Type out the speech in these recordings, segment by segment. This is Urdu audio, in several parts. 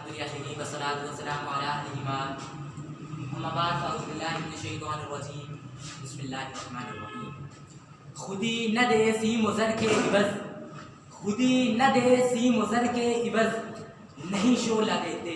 الحمدللہ والصلاۃ والسلام علی اما بعد فاعوذ باللہ من الشیطان الرجیم بسم اللہ الرحمن الرحیم۔ خودی نہ دے سیم و زر کے عوض، خودی نہ دے سیم و زر کے عوض، نہیں شعلہ دیتے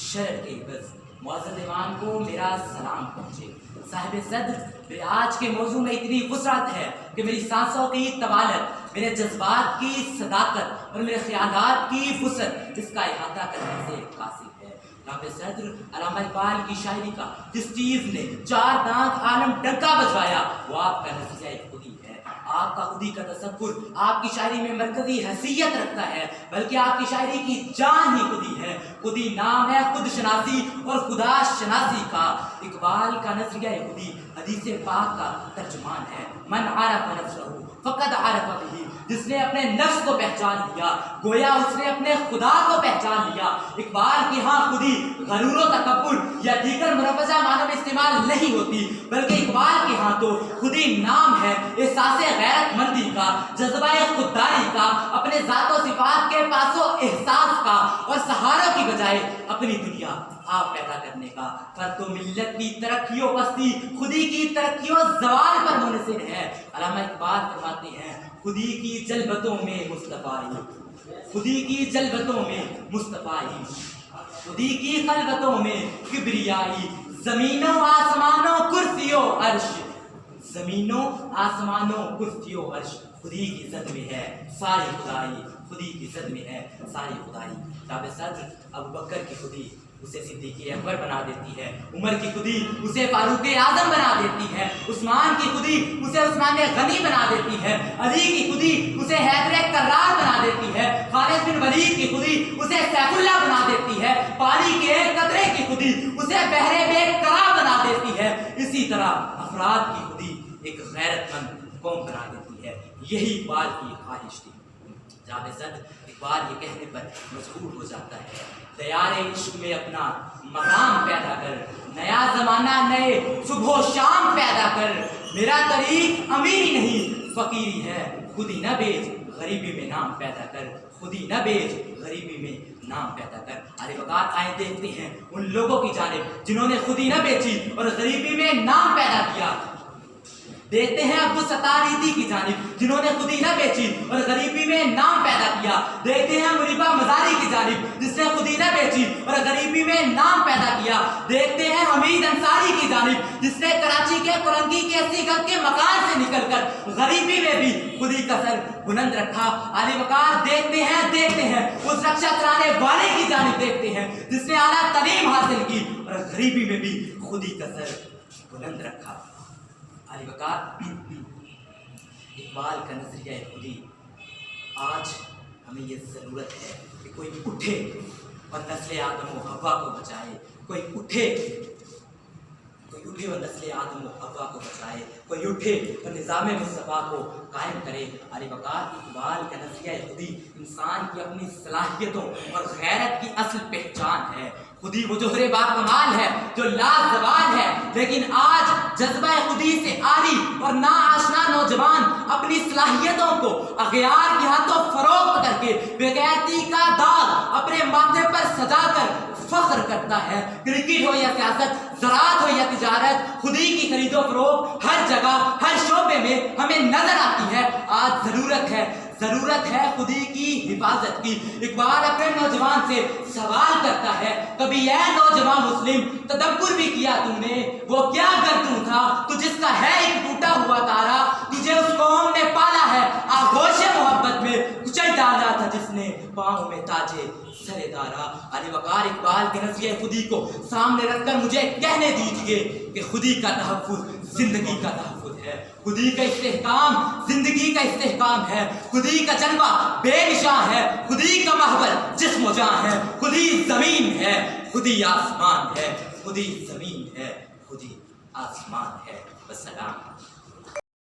شرر کے عوض۔ معزز ایمان کو میرا سلام پہنچے۔ صاحب صدر، میرے آج کے موضوع میں اتنی وسعت ہے کہ میری سانسوں کی طوالت، میرے جذبات کی صداقت اور میرے خیالات کی وسعت اس کا احاطہ کرنے سے قاصر ہے۔ صاحب صدر علامہ اقبال کی شاعری کا جس چیز نے چار دانت عالم ڈنکا بجوایا وہ آپ کا نظریہ خودی ہے۔ آپ کا خودی کا تصور آپ کی شاعری میں مرکزی حیثیت رکھتا ہے، بلکہ آپ کی شاعری کی جان ہی خودی ہے۔ خودی نام ہے خود شناسی اور خدا شناسی کا۔ اقبال کا نظریہ خودی حدیث پاک کا ترجمان ہے۔ من عرف نفسہ فقد عرف بہ، جس نے اپنے نفس کو پہچان لیا گویا اس نے اپنے خدا کو پہچان لیا۔ اقبال کی ہاں خودی غرور و تکبر یا دیگر مروجہ معنوں میں استعمال نہیں ہوتی، بلکہ اقبال کے ہاں تو خودی نام ہے احساس غیرت مندی کا، جذبہ خودداری کا، اپنے ذات و صفات کے پاس و احساس کا، اور سہاروں کی بجائے اپنی دنیا آپ پیدا کرنے کا۔ فرد و ملت کی ترقی و پستی خودی کی ترقی و زوال پر منحصر ہے۔ علامہ اقبال فرماتے ہیں خودی کی جلوتوں میں مصطفی، خودی کی جلوتوں میں مصطفی، خودی کی خلوتوں میں کبریائی، زمینوں آسمانوں کرسی و عرش، زمینوں آسمانوں کرسی و عرش، خودی کی زد میں ہے ساری خدائی، خودی کی زد میں ہے ساری خدائی۔ صاحب صدر ابو بکر کی خودی اسے صدیق اکبر بنا دیتی ہے، عمر کی خودی اسے فاروق اعظم بنا دیتی ہے، عثمان کی خودی اسے عثمان غنی بنا دیتی ہے، علی کی خودی اسے حیدر کرار بنا دیتی ہے، خالد بن ولید کی خودی اسے سیف اللہ بنا دیتی ہے، پانی کے ایک قطرے کی خودی اسے بحر بے قرار بنا دیتی ہے۔ اسی طرح افراد کی خودی ایک غیرت مند قوم بنا دیتی ہے۔ یہی اقبال کی خواہش تھی۔ جناب صدر اقبال یہ کہنے پر مجبور ہو جاتا ہے دیار عشق میں اپنا مقام پیدا کر، نیا زمانہ نئے صبح و شام پیدا کر، میرا طریق امیری نہیں فقیری ہے، خودی نہ بیچ غریبی میں نام پیدا کر، خودی نہ بیچ غریبی میں نام پیدا کر۔ آئے وقات آئے دیکھتے ہیں ان لوگوں کی جانب جنہوں نے خودی نہ بیچی اور غریبی میں نام پیدا کیا۔ دیکھتے ہیں عبدالستار عیدی کی جانب جنہوں نے خودی نہ بیچی اور غریبی میں نام پیدا کیا۔ دیکھتے ہیں مریبہ مزاری کی جانب جس نے خودی نہ بیچی اور غریبی میں نام پیدا کیا۔ دیکھتے ہیں حمید انصاری کی جانب جس نے کراچی کے کرنگی کے 80 گز کے مکان سے نکل کر غریبی میں بھی خودی کا سر بلند رکھا۔ علی وقار دیکھتے ہیں اس رکشہ چلانے والے کی جانب دیکھتے ہیں جس نے اعلیٰ تعلیم حاصل کی اور غریبی میں بھی خودی کا سر بلند رکھا۔ علی وقار اقبال کا نظریہ خودی آج ہمیں یہ ضرورت ہے کہ کوئی اٹھے اور نسل آدم و حوا کو بچائے، کوئی اٹھے اور نسل آدم و حوا کو بچائے، کوئی اٹھے اور نظام مصطفیٰ کو قائم کرے۔ علی وقار اقبال کا نظریہ خودی انسان کی اپنی صلاحیتوں اور غیرت کی اصل پہچان ہے۔ خودی وہ جوہر با کمال ہے جو لازوال ہے، لیکن آج جذبہ خودی سے عاری اور ناآشنا نوجوان اپنی صلاحیتوں کو اغیار کے ہاتھوں فروخت کر کے بغیرتی کا داغ اپنے ماتھے پر سجا کر فخر کرتا ہے۔ کرکٹ ہو یا سیاست، زراعت ہو یا تجارت، خودی کی خرید و فروخت ہر جگہ ہر شعبے میں ہمیں نظر آتی ہے۔ آج ضرورت ہے خودی کی حفاظت کی۔ اقبال اپنے نوجوان سے سوال کرتا ہے کبھی اے نوجوان مسلم تدبر بھی کیا تم نے وہ کیا گردوں تھا تو جس کا ہے ایک ٹوٹا ہوا تارا، تجھے اس قوم نے پالا ہے آغوش محبت میں کچل ڈالا تھا جس نے پاؤں میں تاجے سرے دارا۔ علی وقار اقبال کے نظریہ خودی کو سامنے رکھ کر مجھے کہنے دیجئے کہ خودی کا تحفظ زندگی کا تحفظ ہے، خودی کا استحکام زندگی کا استحکام ہے، خودی کا جلوہ بے نشان ہے، خودی کا محور جسم و جان ہے، خودی زمین ہے خودی آسمان ہے، خودی زمین ہے خودی آسمان ہے۔ والسلام۔